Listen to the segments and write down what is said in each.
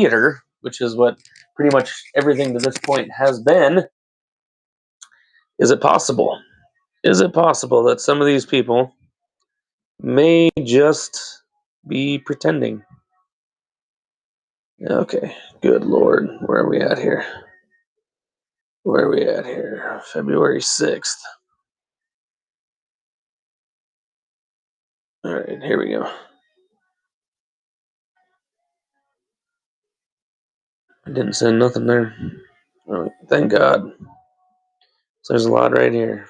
theater, which is what pretty much everything to this point has been, is it possible? Is it possible that some of these people may just be pretending? Okay, good Lord. Where are we at here? February 6th. All right, here we go. I didn't send nothing there. All right, thank God. So there's a lot right here.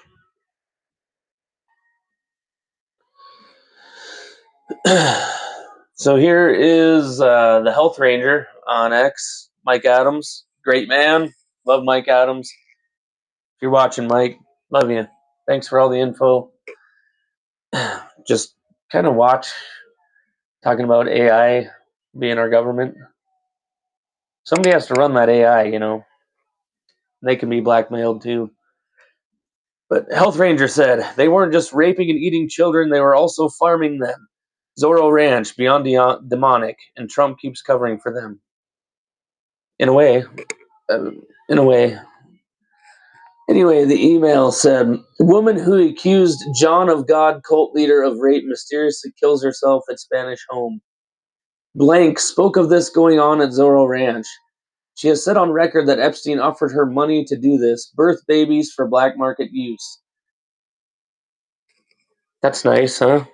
So here is the health ranger on X, Mike Adams. Great man. Love Mike Adams. If you're watching, Mike, love you. Thanks for all the info. Just kind of watch talking about AI being our government. Somebody has to run that AI, you know. They can be blackmailed too. But Health Ranger said they weren't just raping and eating children, they were also farming them. Zorro Ranch, beyond demonic, and Trump keeps covering for them. In a way. Anyway, the email said, woman who accused John of God cult leader of rape mysteriously kills herself at Spanish home. Blank spoke of this going on at Zorro Ranch. She has said on record that Epstein offered her money to do this, birth babies for black market use. That's nice, huh?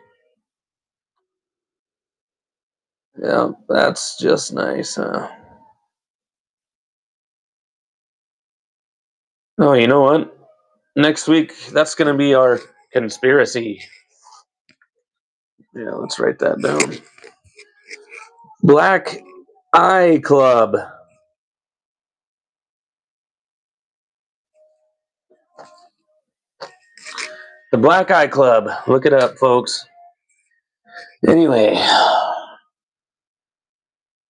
Yeah, that's just nice, huh? Oh, you know what? Next week, that's going to be our conspiracy. Yeah, let's write that down. Black Eye Club. The Black Eye Club. Look it up, folks. Anyway,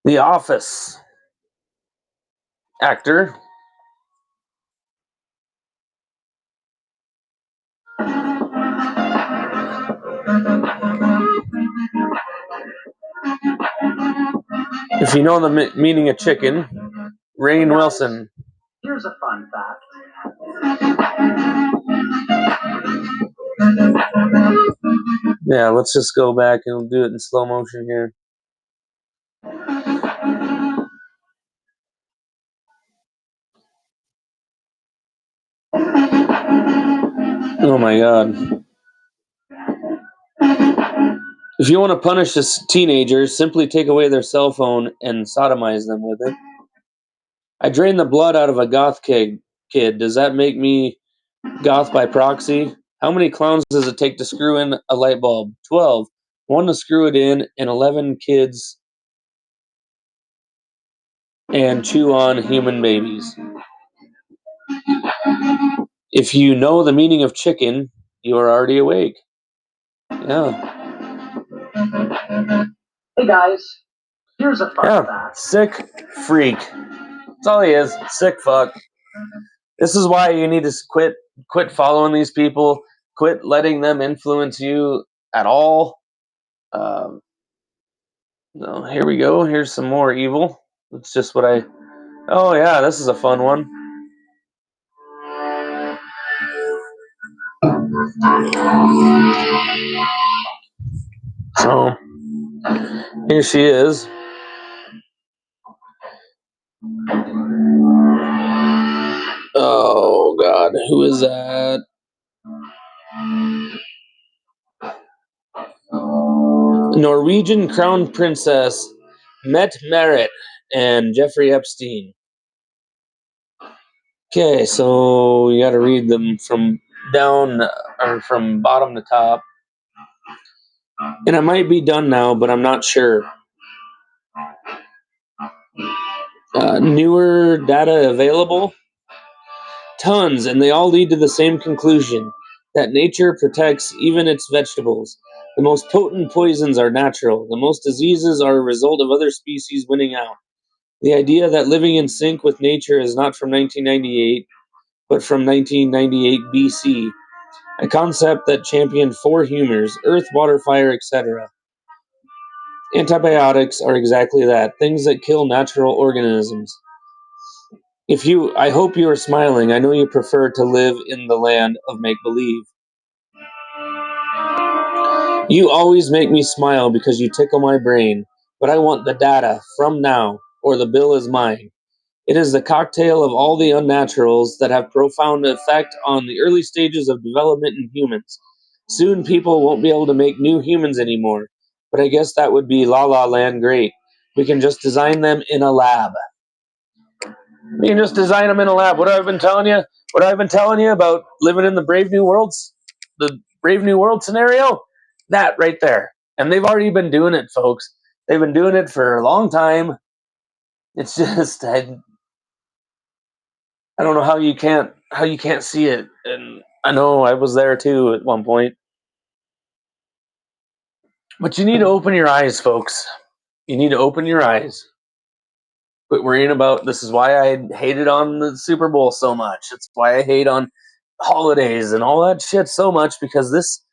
The Office actor if you know the meaning of chicken, Rainn Wilson. Here's a fun fact. Yeah, let's just go back and do it in slow motion here. Oh my God. If you want to punish this teenager, simply take away their cell phone and sodomize them with it. I drained the blood out of a goth kid. Does that make me goth by proxy? How many clowns does it take to screw in a light bulb? 12. 1 to screw it in, and 11 kids and chew on human babies. If you know the meaning of chicken, you are already awake. Yeah. Hey guys, here's a fun fact. Sick freak. That's all he is. Sick fuck. This is why you need to quit following these people. Quit letting them influence you at all. No, here we go. Here's some more evil. It's just what I. Oh yeah, this is a fun one. So here she is. Oh God, who is that? Norwegian crown princess Mette Merritt and Jeffrey Epstein. Okay, so you got to read them from down or from bottom to top. And I might be done now, but I'm not sure. Newer data available? Tons, and they all lead to the same conclusion, that nature protects even its vegetables. The most potent poisons are natural. The most diseases are a result of other species winning out. The idea that living in sync with nature is not from 1998, but from 1998 BC, a concept that championed 4 humors, earth, water, fire, etc. Antibiotics are exactly that, things that kill natural organisms. I hope you are smiling. I know you prefer to live in the land of make-believe. You always make me smile because you tickle my brain, but I want the data from now, or the bill is mine. It is the cocktail of all the unnaturals that have profound effect on the early stages of development in humans. Soon people won't be able to make new humans anymore, but I guess that would be La La Land great. We can just design them in a lab. You can just design them in a lab. What I've been telling you, what I've been telling you about living in the Brave New World scenario, that right there. And they've already been doing it, folks. They've been doing it for a long time. It's just I don't know how you can't see it. And I know I was there too at one point. But you need to open your eyes, folks. You need to open your eyes. Quit worrying about this is why I hated on the Super Bowl so much. It's why I hate on holidays and all that shit so much because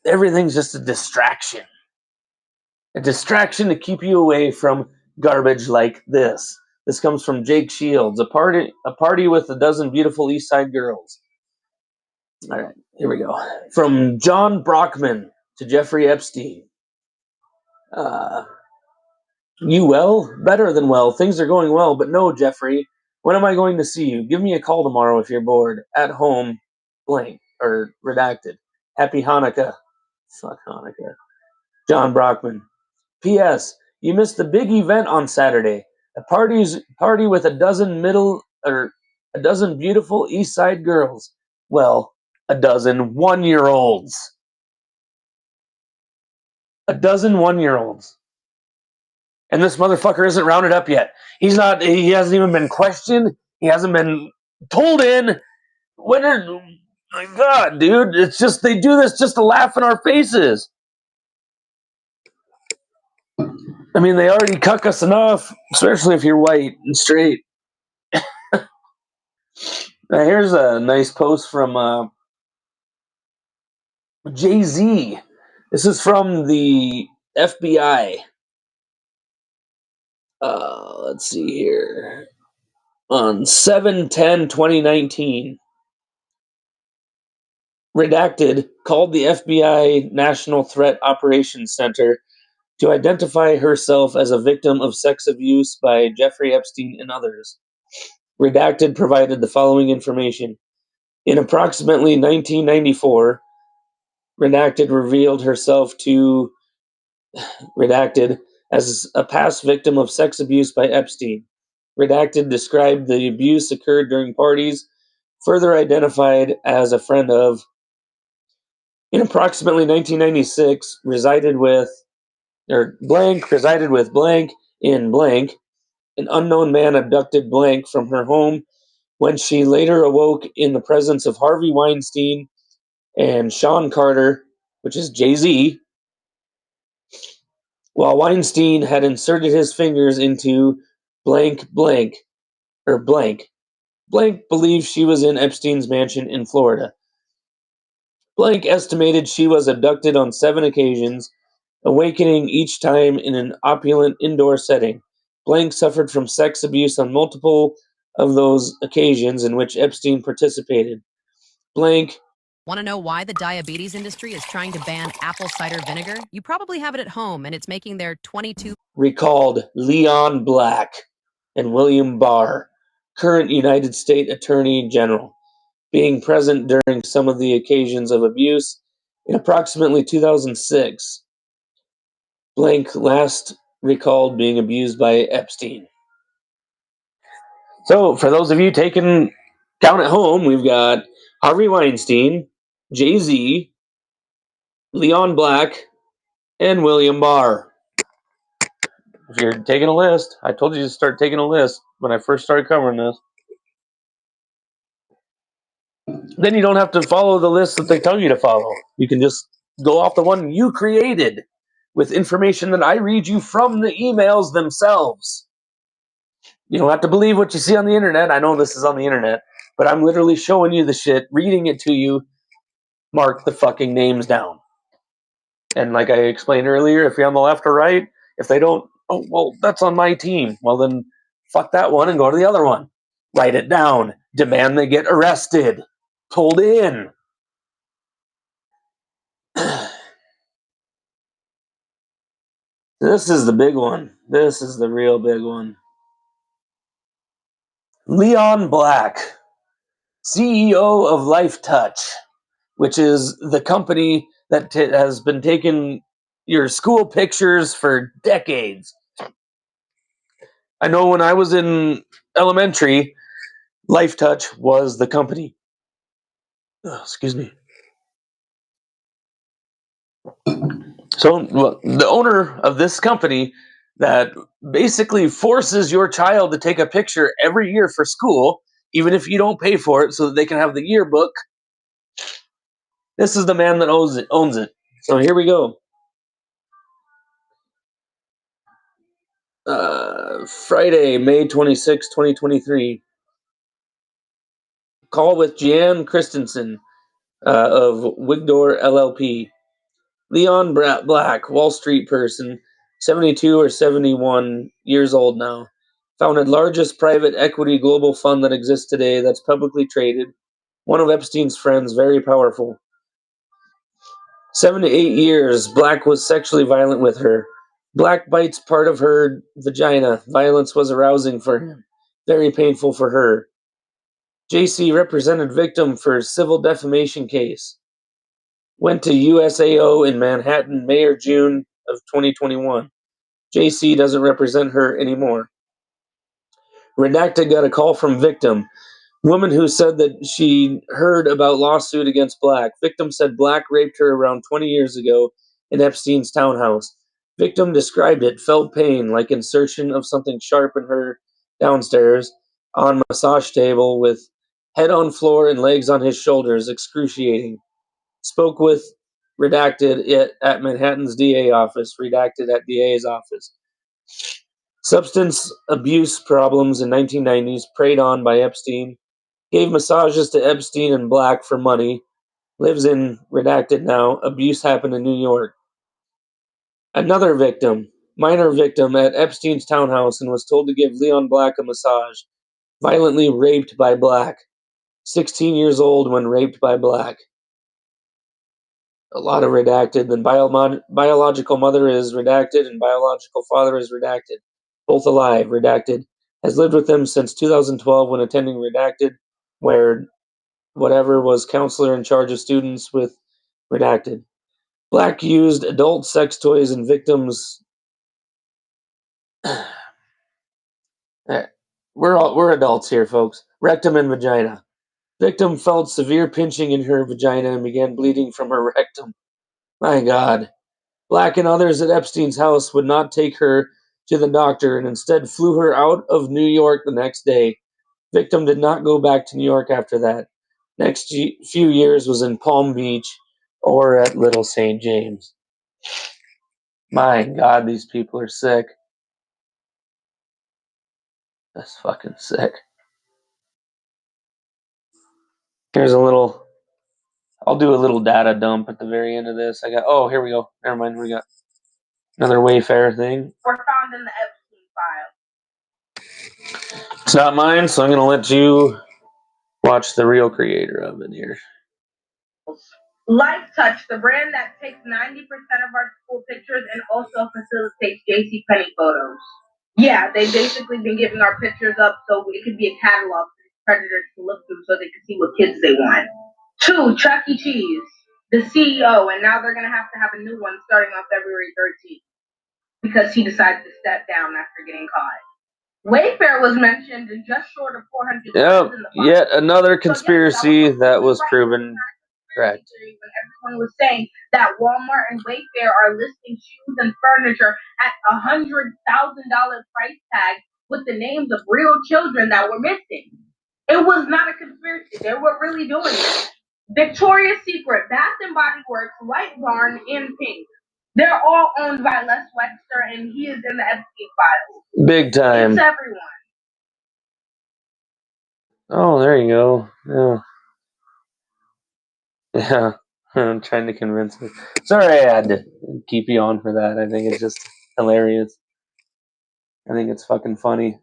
everything's just a distraction. A distraction to keep you away from garbage like this. This comes from Jake Shields, a party with a dozen beautiful East Side girls. All right, here we go. From John Brockman to Jeffrey Epstein. Uh, you well? Better than well. Things are going well, but no, Jeffrey. When am I going to see you? Give me a call tomorrow if you're bored. At home, blank, or redacted. Happy Hanukkah. Fuck Hanukkah. John Brockman. P.S. You missed the big event on Saturday. Party with a dozen beautiful East Side girls. Well, a dozen 1-year-olds. A dozen 1-year-olds. And this motherfucker isn't rounded up yet. He hasn't even been questioned. He hasn't been told in. My God, dude, it's just, they do this just to laugh in our faces. I mean, they already cuck us enough, especially if you're white and straight. Now, here's a nice post from Jay-Z. This is from the FBI. Let's see here. On 7/10/2019, Redacted called the FBI National Threat Operations Center to identify herself as a victim of sex abuse by Jeffrey Epstein and others. Redacted provided the following information. In approximately 1994, Redacted revealed herself to Redacted as a past victim of sex abuse by Epstein. Redacted described the abuse occurred during parties, further identified as a friend of. In approximately 1996, resided with blank in blank. An unknown man abducted blank from her home when she later awoke in the presence of Harvey Weinstein and Sean Carter, which is Jay-Z, while Weinstein had inserted his fingers into blank blank or blank. Blank believes she was in Epstein's mansion in Florida. Blank estimated she was abducted on 7 occasions, awakening each time in an opulent indoor setting. Blank suffered from sex abuse on multiple of those occasions in which Epstein participated. Blank Want to know why the diabetes industry is trying to ban apple cider vinegar? You probably have it at home, and it's making their 22 recalled Leon Black and William Barr, current United States Attorney General, being present during some of the occasions of abuse in approximately 2006. Blank last recalled being abused by Epstein. So, for those of you taking count at home, we've got Harvey Weinstein, Jay-Z, Leon Black, and William Barr. If you're taking a list, I told you to start taking a list when I first started covering this. Then you don't have to follow the list that they tell you to follow. You can just go off the one you created with information that I read you from the emails themselves. You don't have to believe what you see on the internet. I know this is on the internet, but I'm literally showing you the shit, reading it to you. Mark the fucking names down. And like I explained earlier, if you're on the left or right, if they don't, oh, well, that's on my team. Well, then fuck that one and go to the other one. Write it down. Demand they get arrested. Pulled in. This is the big one. This is the real big one. Leon Black, CEO of Life Touch, which is the company that has been taking your school pictures for decades. I know when I was in elementary, Life Touch was the company. Oh, excuse me. So the owner of this company that basically forces your child to take a picture every year for school, even if you don't pay for it, so that they can have the yearbook. This is the man that owns it. So here we go. Friday, May 26, 2023. Call with Jan Christensen of Wigdor LLP. Leon Black, Wall Street person, 72 or 71 years old now. Founded largest private equity global fund that exists today that's publicly traded. One of Epstein's friends, very powerful. 7 to 8 years, Black was sexually violent with her. Black bites part of her vagina. Violence was arousing for him. Very painful for her. JC represented victim for civil defamation case. Went to USAO in Manhattan, May or June of 2021. JC doesn't represent her anymore. Redacted got a call from victim. Woman who said that she heard about lawsuit against Black. Victim said Black raped her around 20 years ago in Epstein's townhouse. Victim described it, felt pain, like insertion of something sharp in her downstairs on massage table with head on floor and legs on his shoulders, excruciating. Spoke with redacted at Manhattan's DA office, redacted at DA's office. Substance abuse problems in 1990s, preyed on by Epstein. Gave massages to Epstein and Black for money. Lives in redacted now. Abuse happened in New York. Another victim, minor victim at Epstein's townhouse and was told to give Leon Black a massage. Violently raped by Black. 16 years old when raped by Black. A lot of redacted. Then biological mother is redacted and biological father is redacted. Both alive, redacted. Has lived with them since 2012 when attending redacted, where whatever was counselor in charge of students with redacted. Black used adult sex toys and victims. We're adults here, folks. Rectum and vagina. Victim felt severe pinching in her vagina and began bleeding from her rectum. My God. Black and others at Epstein's house would not take her to the doctor and instead flew her out of New York the next day. Victim did not go back to New York after that. Next few years was in Palm Beach or at Little St. James. My God, these people are sick. That's fucking sick. Here's a little. I'll do a little data dump at the very end of this. Oh, here we go. Never mind. We got another Wayfair thing. Were found in the Epstein file. It's not mine, so I'm going to let you watch the real creator of it here. Life Touch, the brand that takes 90% of our school pictures and also facilitates JCPenney photos. Yeah, they've basically been giving our pictures up so it could be a catalog for predators to look through so they can see what kids they want. 2, Chuck E. Cheese, the CEO, and now they're going to have a new one starting on February 13th because he decided to step down after getting caught. Wayfair was mentioned in just short of 400. Yep, yet another conspiracy that was proven correct. Everyone was saying that Walmart and Wayfair are listing shoes and furniture at $100,000 price tag with the names of real children that were missing. It was not a conspiracy. They were really doing it. Victoria's Secret, Bath and Body Works, White Barn, and Pink. They're all owned by Les Wexner, and he is in the Epstein files. Big time. It's everyone. Oh, there you go. Yeah. Yeah. I'm trying to convince her. Sorry I had to keep you on for that. I think it's just hilarious. I think it's fucking funny.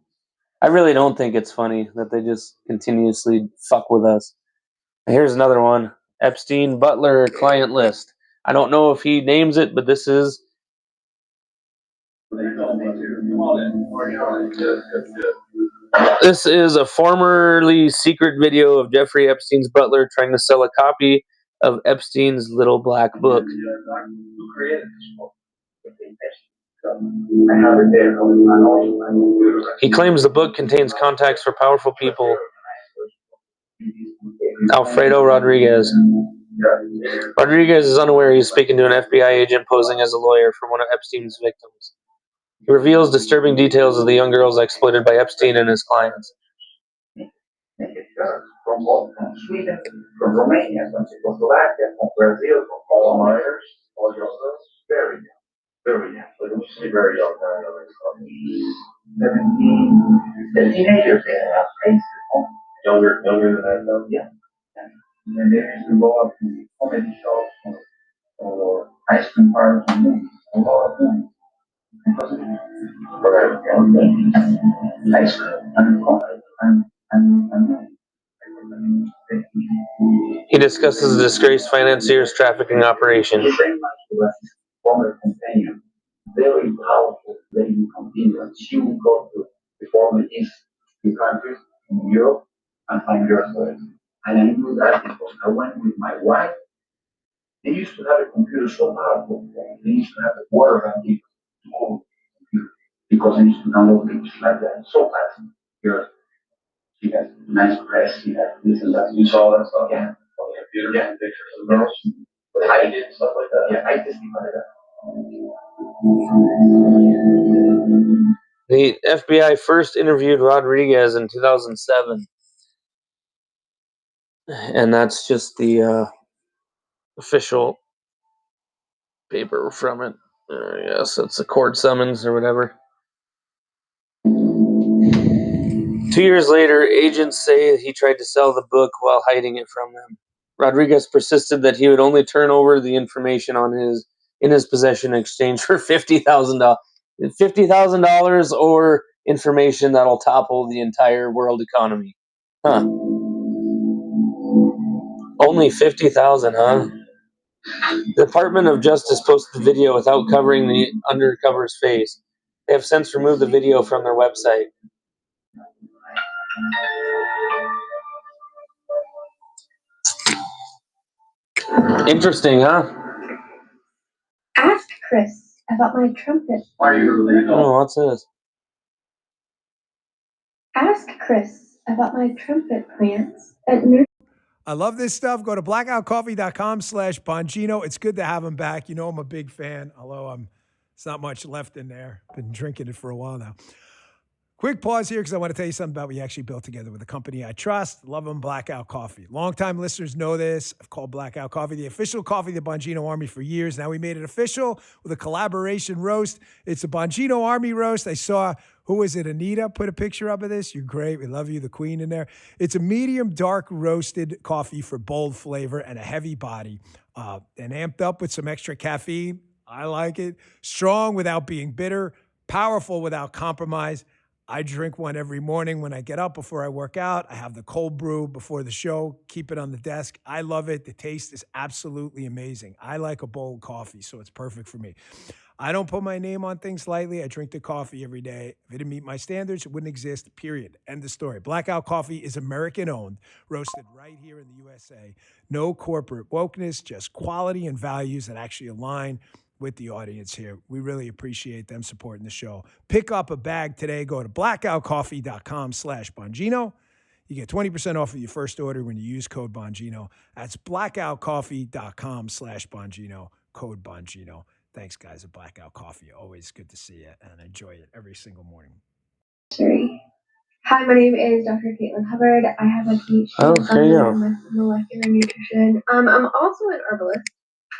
I really don't think it's funny that they just continuously fuck with us. Here's another one. Epstein Butler client list. I don't know if he names it, but this is a formerly secret video of Jeffrey Epstein's butler trying to sell a copy of Epstein's Little Black Book. He claims the book contains contacts for powerful people. Alfredo Rodriguez. Rodriguez is unaware he's speaking to an FBI agent posing as a lawyer for one of Epstein's victims. He reveals disturbing details of the young girls exploited by Epstein and his clients. From Sweden, from Romania, from Czechoslovakia, from Brazil, from Poland, all very young, very young. So you see very young, 17, the teenagers, they have faces, younger than that, yeah. And they used to go up to comedy shows or ice cream parties and movies, a lot of movies. Ice cream and comedy and he discusses the disgraced financier's trafficking operation. Former companion, very powerful lady continuous. She would go to the former East countries in Europe and find girls there. And I knew that because I went with my wife. They used to have a computer so powerful. They used to have a water bank to hold the computer because they used to download things like that so fast. Girls. She has nice dress, she has this and that. You saw that stuff? Yeah. On the computer, yeah. Pictures of the girls. With height and stuff like that. Yeah, I testify that. The FBI first interviewed Rodriguez in 2007. And that's just the official paper from it. I guess it's a court summons or whatever. 2 years later, agents say he tried to sell the book while hiding it from them. Rodriguez persisted that he would only turn over the information in his possession in exchange for $50,000. $50,000 or information that'll topple the entire world economy. Huh. Only 50,000, huh? The Department of Justice posted the video without covering the undercover's face. They have since removed the video from their website. Interesting, huh? Ask Chris about my trumpet. Oh, what's this? Ask Chris about my trumpet plans at I love this stuff. Go to blackoutcoffee.com/Bongino. It's good to have him back. You know I'm a big fan, although it's not much left in there. Been drinking it for a while now. Quick pause here because I want to tell you something about what we actually built together with a company I trust. Love them, Blackout Coffee. Longtime listeners know this. I've called Blackout Coffee the official coffee of the Bongino Army for years. Now we made it official with a collaboration roast. It's a Bongino Army roast. I saw, who was it, Anita, put a picture up of this. You're great. We love you, the queen in there. It's a medium dark roasted coffee for bold flavor and a heavy body. And amped up with some extra caffeine. I like it. Strong without being bitter. Powerful without compromise. I drink one every morning when I get up before I work out. I have the cold brew before the show, keep it on the desk. I love it. The taste is absolutely amazing. I like a bold coffee, so it's perfect for me. I don't put my name on things lightly. I drink the coffee every day. If it didn't meet my standards, it wouldn't exist, period. End of story. Blackout Coffee is American-owned, roasted right here in the USA. No corporate wokeness, just quality and values that actually align with the audience here. We really appreciate them supporting the show. Pick up a bag today. Go to blackoutcoffee.com/Bongino. You get 20% off of your first order when you use code Bongino. That's blackoutcoffee.com/Bongino, code Bongino. Thanks, guys, at Blackout Coffee. Always good to see you and enjoy it every single morning. Hi, my name is Dr. Caitlin Hubbard. I have a PhD in molecular nutrition. I'm also an herbalist.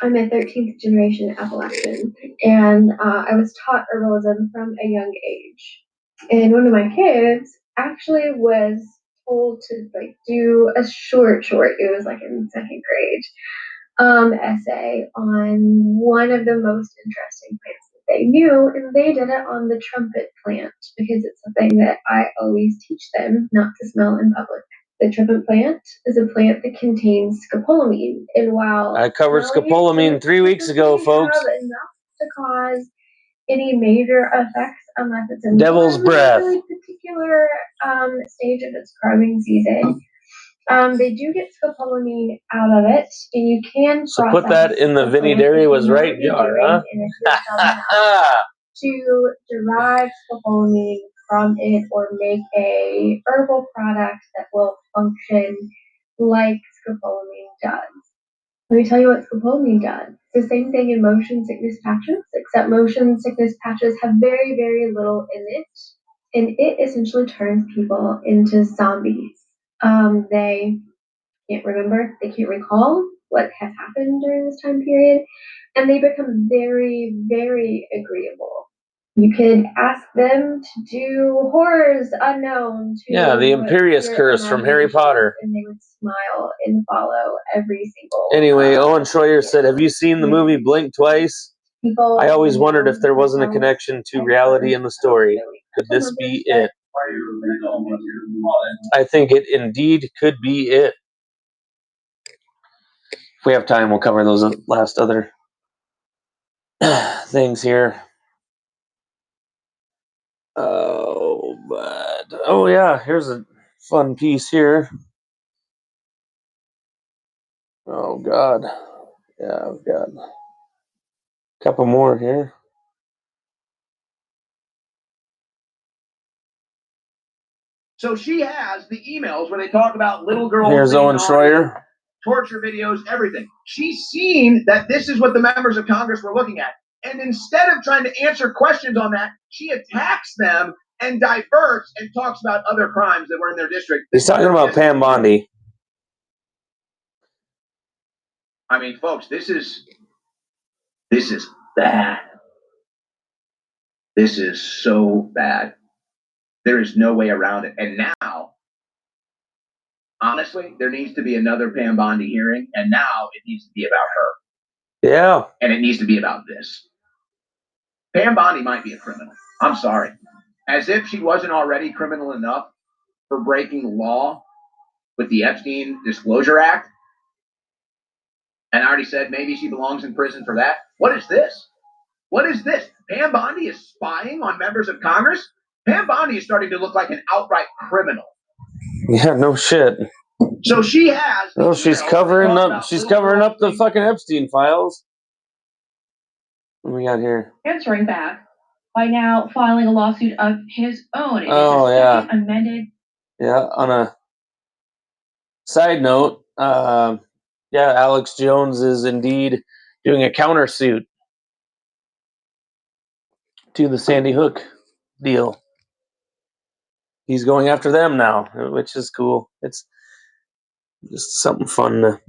I'm a 13th generation Appalachian, and I was taught herbalism from a young age. And one of my kids actually was told to do a short. It was like in second grade. essay on one of the most interesting plants that they knew, and they did it on the trumpet plant because it's something that I always teach them not to smell in public. The trumpet plant is a plant that contains scopolamine, and while I covered scopolamine 3 weeks ago, folks. have enough to cause any major effects unless it's in Devil's one breath. really particular stage of its growing season. They do get scopolamine out of it, and you can So put that in the Vinny Dairy was right jar, huh? To derive scopolamine from it or make a herbal product that will function like scopolamine does. Let me tell you what scopolamine does. It's the same thing in motion sickness patches, except motion sickness patches have very, very little in it, and it essentially turns people into zombies. They can't remember, they can't recall what has happened during this time period, and they become very, very agreeable. You could ask them to do horrors unknown to the Imperious Curse from Harry Potter. and they would smile and follow every single. Anyway, Owen Schroyer said, "Have you seen the movie Blink Twice? I always wondered if there wasn't a connection to reality in the story. Could this be it? I think it indeed could be it. If we have time, we'll cover those last other things here. Oh yeah, here's a fun piece here. Oh God, yeah, I've got a couple more here. So she has the emails where they talk about little girls. Here's Owen Schroyer. Torture videos, everything. She's seen that this is what the members of Congress were looking at. And instead of trying to answer questions on that, she attacks them and diverts and talks about other crimes that were in their district. He's talking about Pam Bondi. I mean, folks, this is bad. This is so bad. There is no way around it. And now, honestly, there needs to be another Pam Bondi hearing, and now it needs to be about her. Yeah. And it needs to be about this. Pam Bondi might be a criminal. I'm sorry. As if she wasn't already criminal enough for breaking the law with the Epstein Disclosure Act. And I already said maybe she belongs in prison for that. What is this? What is this? Pam Bondi is spying on members of Congress? Pam Bondi is starting to look like an outright criminal. Yeah, no shit. So she has. Oh, she's covering up. She's covering up the fucking Epstein files. What do we got here? Answering back by now filing a lawsuit of his own. It Oh, is a yeah. second amended. Yeah. On a side note, Alex Jones is indeed doing a countersuit to the Sandy Hook deal. He's going after them now, which is cool. It's just something fun to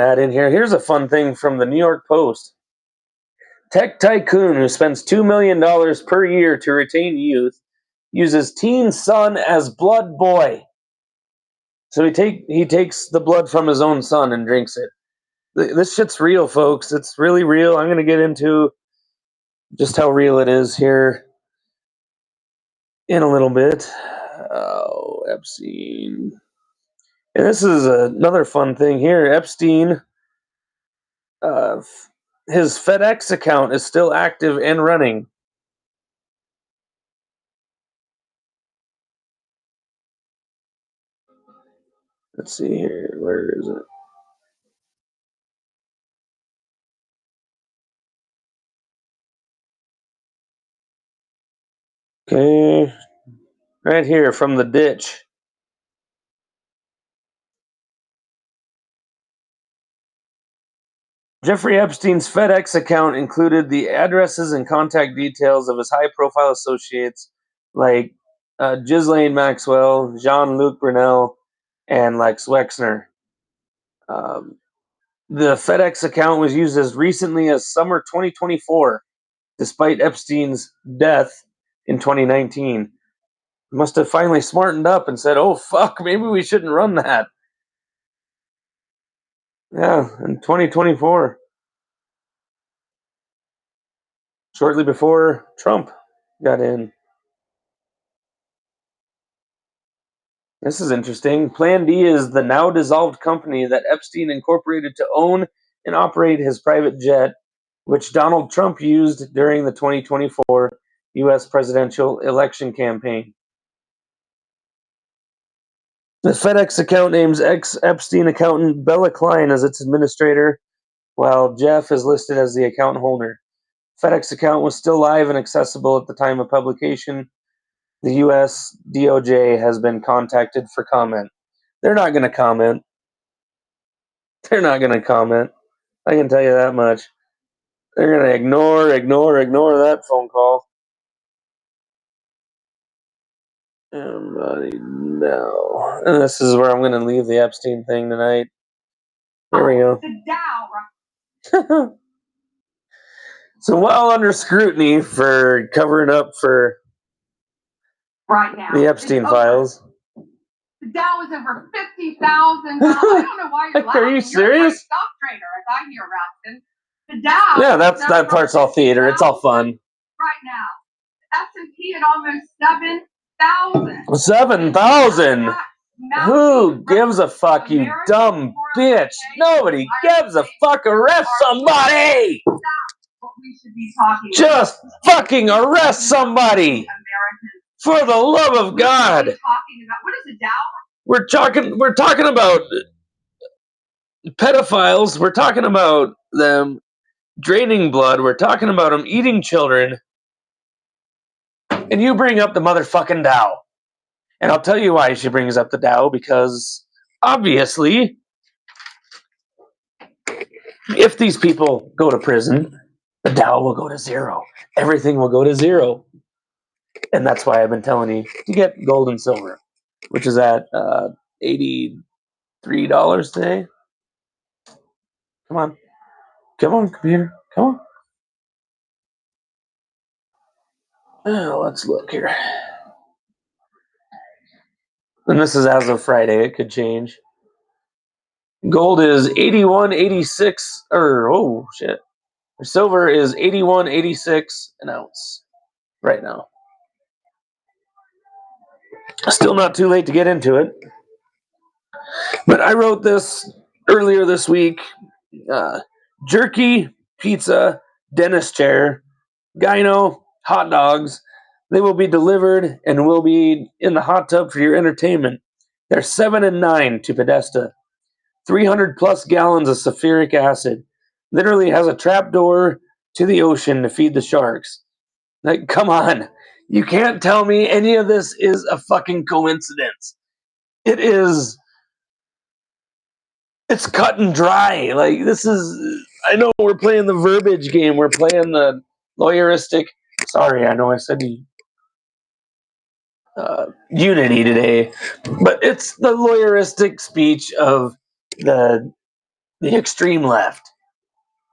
add in here. Here's a fun thing from the New York Post. Tech tycoon who spends $2 million per year to retain youth uses teen son as blood boy. So he takes the blood from his own son and drinks it. This shit's real, folks. It's really real. I'm going to get into just how real it is here in a little bit. Oh, Epstein. And this is another fun thing here. Epstein, his FedEx account is still active and running. Let's see here. Where is it? Okay. Right here from the ditch. Jeffrey Epstein's FedEx account included the addresses and contact details of his high-profile associates like Ghislaine Maxwell, Jean-Luc Brunel, and Lex Wexner. The FedEx account was used as recently as summer 2024, despite Epstein's death in 2019. Must have finally smartened up and said, "Oh fuck, maybe we shouldn't run that." Yeah, in 2024. Shortly before Trump got in. This is interesting. Plan D is the now dissolved company that Epstein incorporated to own and operate his private jet, which Donald Trump used during the 2024 U.S. presidential election campaign. The FedEx account names ex-Epstein accountant Bella Klein as its administrator, while Jeff is listed as the account holder. FedEx account was still live and accessible at the time of publication. The U.S. DOJ has been contacted for comment. They're not going to comment. They're not going to comment. I can tell you that much. They're going to ignore that phone call. No. And this is where I'm going to leave the Epstein thing tonight. There we go. The Dow. So while under scrutiny for covering up for Right now. the Epstein files. The Dow is over 50,000. I don't know why you're laughing. Are you serious? You're a stock trader, as I hear, Raskin. The Dow. Yeah, that part's all theater. It's all fun. Right now, S&P at almost 7,000. 7,000. Who gives a fuck, you dumb bitch? Nobody gives a fuck. Arrest somebody. What we should be talking Just fucking arrest somebody. For the love of God. What is a Dow? We're talking about pedophiles. We're talking about them draining blood. We're talking about them eating children. And you bring up the motherfucking Dow. And I'll tell you why she brings up the Dow, because obviously, if these people go to prison, the Dow will go to zero. Everything will go to zero. And that's why I've been telling you to get gold and silver, which is at $83 today. Come on. Come on, computer. Come on. Let's look here. And this is as of Friday. It could change. Gold is 81.86, or oh shit. Silver is 81.86 an ounce right now. Still not too late to get into it. But I wrote this earlier this week. Jerky, pizza, dentist chair, gyno, hot dogs. They will be delivered and will be in the hot tub for your entertainment. They're $7 and $9 to Podesta. 300 plus gallons of sulfuric acid. Literally has a trap door to the ocean to feed the sharks. Like, come on. You can't tell me any of this is a fucking coincidence. It is. It's cut and dry. Like, this is. I know we're playing the verbiage game. We're playing the lawyeristic. Sorry, I know I said unity today. But it's the lawyeristic speech of the extreme left,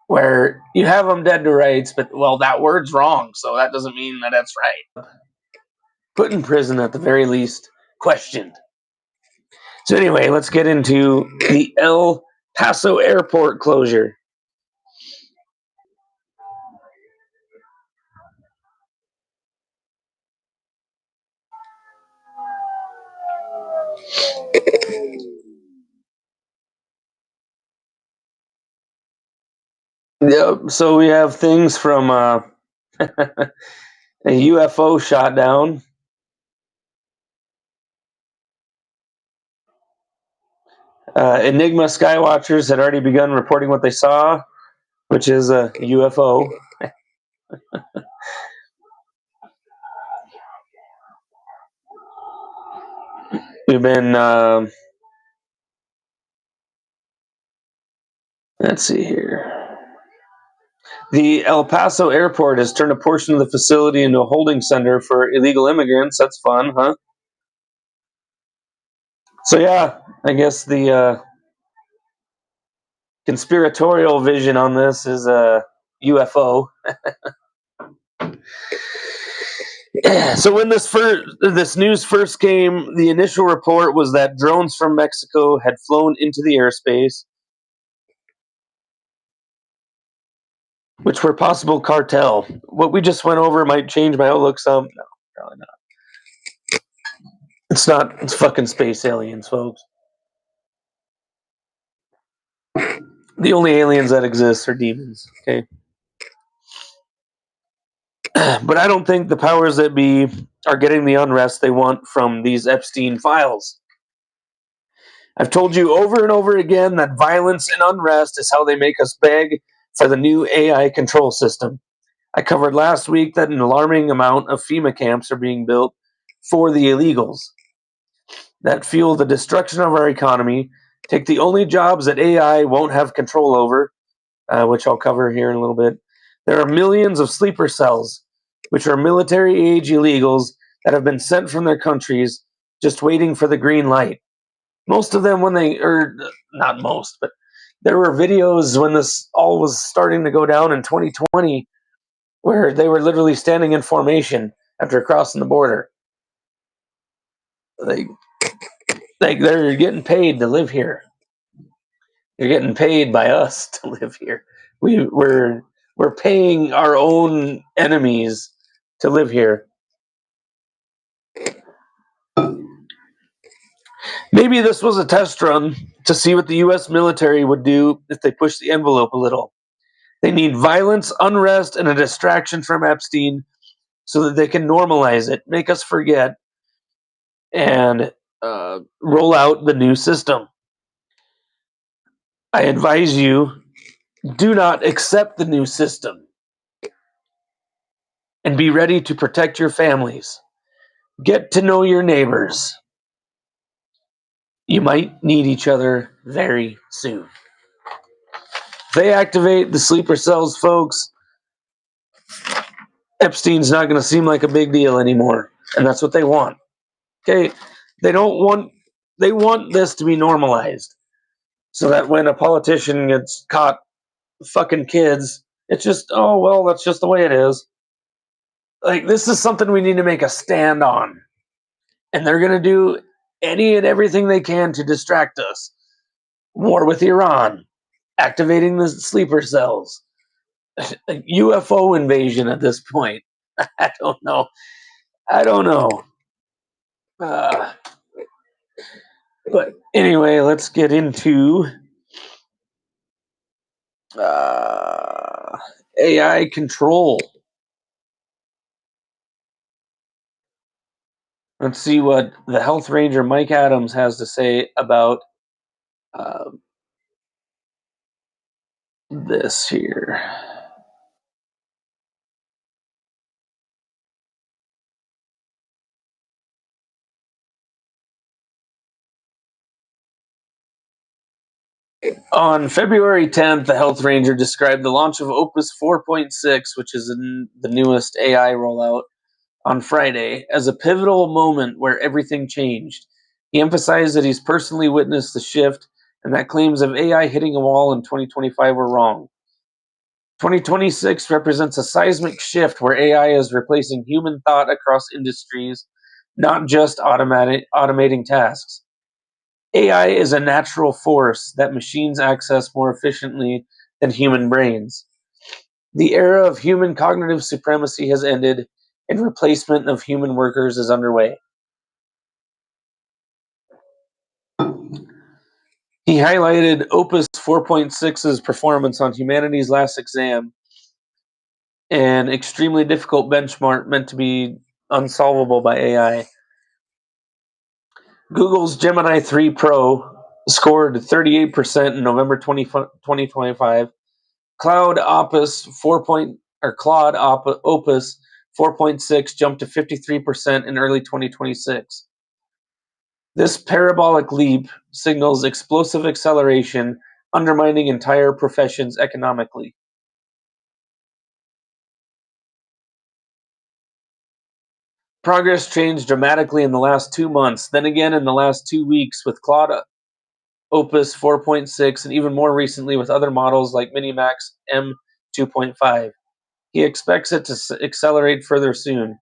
where you have them dead to rights, but, well, that word's wrong, so that doesn't mean that that's right. Put in prison at the very least, questioned. So anyway, let's get into the El Paso airport closure. Yep, so we have things from a UFO shot down. Enigma Skywatchers had already begun reporting what they saw, which is a UFO. We've been, let's see here. The El Paso airport has turned a portion of the facility into a holding center for illegal immigrants. That's fun, huh? So yeah, I guess the conspiratorial vision on this is a UFO. So when this news first came, the initial report was that drones from Mexico had flown into the airspace. which were possible cartel. What we just went over might change my outlook some. No, probably not. It's not. It's fucking space aliens, folks. The only aliens that exist are demons. Okay. But I don't think the powers that be are getting the unrest they want from these Epstein files. I've told you over and over again that violence and unrest is how they make us beg for the new AI control system. I covered last week that an alarming amount of FEMA camps are being built for the illegals that fuel the destruction of our economy, take the only jobs that AI won't have control over, which I'll cover here in a little bit. There are millions of sleeper cells, which are military age illegals that have been sent from their countries just waiting for the green light. Most of them, when they, or not most, but there were videos when this all was starting to go down in 2020 where they were literally standing in formation after crossing the border. They, they're getting paid to live here. They're getting paid by us to live here. We're paying our own enemies to live here. Maybe this was a test run to see what the U.S. military would do if they pushed the envelope a little. They need violence, unrest, and a distraction from Epstein so that they can normalize it, make us forget, and roll out the new system. I advise you, do not accept the new system and be ready to protect your families. Get to know your neighbors. You might need each other very soon. If they activate the sleeper cells, folks, Epstein's not going to seem like a big deal anymore. And that's what they want. Okay? They want this to be normalized. So that when a politician gets caught fucking kids, it's just, oh, well, that's just the way it is. Like, this is something we need to make a stand on. And they're going to do any and everything they can to distract us. War with Iran, activating the sleeper cells, UFO invasion at this point. I don't know. Uh, but anyway, let's get into AI control. Let's see what the Health Ranger Mike Adams has to say about this here. On February 10th, the Health Ranger described the launch of Opus 4.6, which is the newest AI rollout, on Friday, as a pivotal moment where everything changed. He emphasized that he's personally witnessed the shift and that claims of AI hitting a wall in 2025 were wrong. 2026 represents a seismic shift where AI is replacing human thought across industries, not just automating tasks. AI is a natural force that machines access more efficiently than human brains. The era of human cognitive supremacy has ended, and replacement of human workers is underway. He highlighted Opus 4.6's performance on humanity's last exam, an extremely difficult benchmark meant to be unsolvable by AI. Google's Gemini 3 Pro scored 38% in November 2025. Cloud Opus 4.6 jumped to 53% in early 2026. This parabolic leap signals explosive acceleration, undermining entire professions economically. Progress changed dramatically in the last 2 months, then again in the last 2 weeks with Claude Opus 4.6, and even more recently with other models like Minimax M2.5. He expects it to accelerate further soon.